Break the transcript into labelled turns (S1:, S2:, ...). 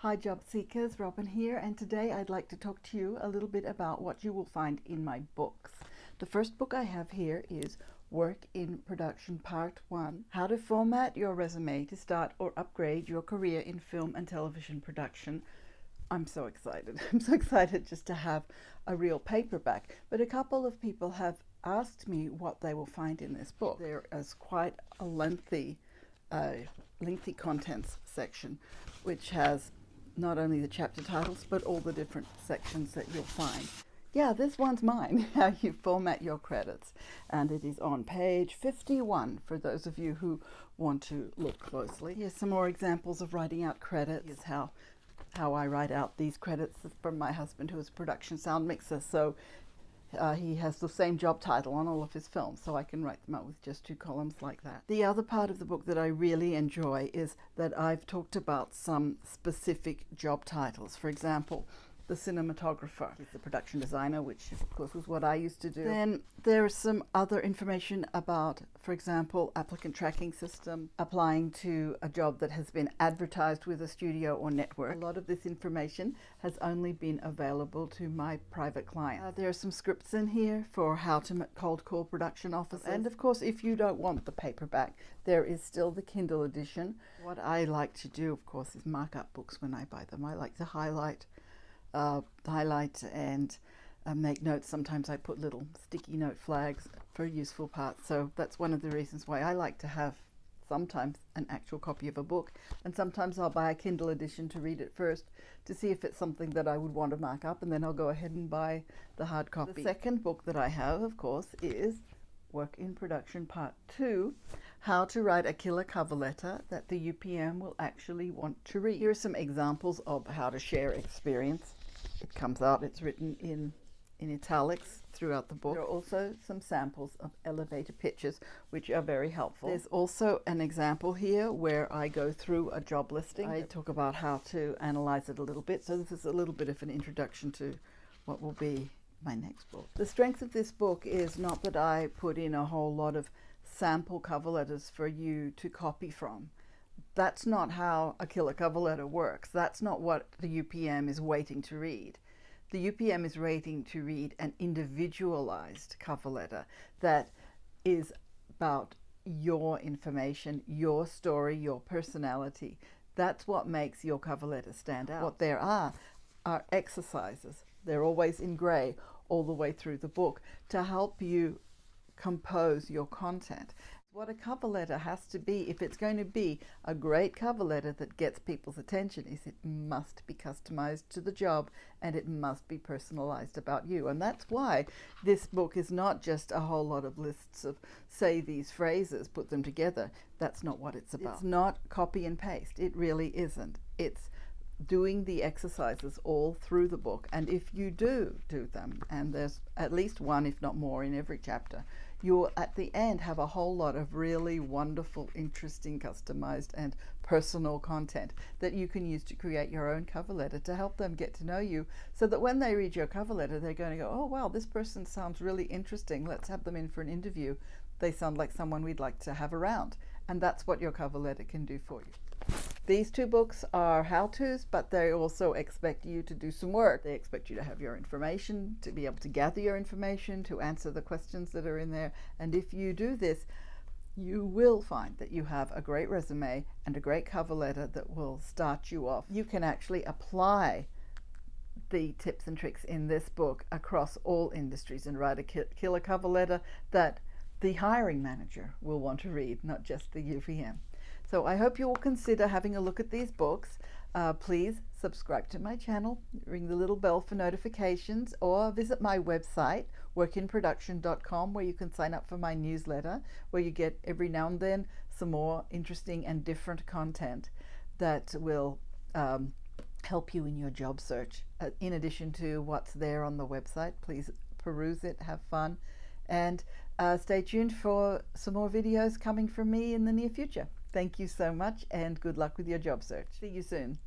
S1: Hi job seekers, Robin here, and today I'd like to talk to you a little bit about what you will find in my books. The first book I have here is Work in Production Part 1, How to Format Your Resume to Start or Upgrade Your Career in Film and Television Production. I'm so excited. I'm so excited just to have a real paperback. But a couple of people have asked me what they will find in this book. There is quite a lengthy contents section, which has not only the chapter titles, but all the different sections that you'll find. Yeah, this one's mine, how you format your credits. And it is on page 51 for those of you who want to look closely. Here's some more examples of writing out credits. Here's how I write out these credits from my husband, who is a production sound mixer. So he has the same job title on all of his films, so I can write them out with just 2 columns like that. The other part of the book that I really enjoy is that I've talked about some specific job titles. For example, the cinematographer, he's the production designer, which of course was what I used to do. Then there's some other information about, for example, applicant tracking system, applying to a job that has been advertised with a studio or network. A lot of this information has only been available to my private clients. There are some scripts in here for how to cold call production offices. And of course, if you don't want the paperback, there is still the Kindle edition. What I like to do, of course, is mark up books when I buy them. I like to highlight and make notes. Sometimes I put little sticky note flags for useful parts. So that's one of the reasons why I like to have sometimes an actual copy of a book, and sometimes I'll buy a Kindle edition to read it first to see if it's something that I would want to mark up, and then I'll go ahead and buy the hard copy. The second book that I have, of course, is Work in Production Part 2, How to Write a Killer Cover Letter That the UPM Will Actually Want to Read. Here are some examples of how to share experience. It comes out, it's written in italics throughout the book. There are also some samples of elevator pitches, which are very helpful. There's also an example here where I go through a job listing. I talk about how to analyze it a little bit. So this is a little bit of an introduction to what will be my next book. The strength of this book is not that I put in a whole lot of sample cover letters for you to copy from. That's not how a killer cover letter works. That's not what the UPM is waiting to read. The UPM is waiting to read an individualized cover letter that is about your information, your story, your personality. That's what makes your cover letter stand out. What there are exercises. They're always in gray all the way through the book to help you compose your content. What a cover letter has to be, if it's going to be a great cover letter that gets people's attention, is it must be customized to the job, and it must be personalized about you. And that's why this book is not just a whole lot of lists of say these phrases, put them together. That's not what it's about. It's not copy and paste. It really isn't. It's doing the exercises all through the book. And if you do them, and there's at least one, if not more, in every chapter, you'll at the end have a whole lot of really wonderful, interesting, customized and personal content that you can use to create your own cover letter to help them get to know you, so that when they read your cover letter, they're going to go, oh wow, this person sounds really interesting. Let's have them in for an interview. They sound like someone we'd like to have around. And that's what your cover letter can do for you. These 2 books are how-tos, but they also expect you to do some work. They expect you to have your information, to be able to gather your information, to answer the questions that are in there. And if you do this, you will find that you have a great resume and a great cover letter that will start you off. You can actually apply the tips and tricks in this book across all industries and write a killer cover letter that the hiring manager will want to read, not just the UPM. So I hope you will consider having a look at these books. Please subscribe to my channel, ring the little bell for notifications, or visit my website, workinproduction.com, where you can sign up for my newsletter, where you get every now and then some more interesting and different content that will help you in your job search. In addition to what's there on the website, please peruse it, have fun, and stay tuned for some more videos coming from me in the near future. Thank you so much, and good luck with your job search. See you soon.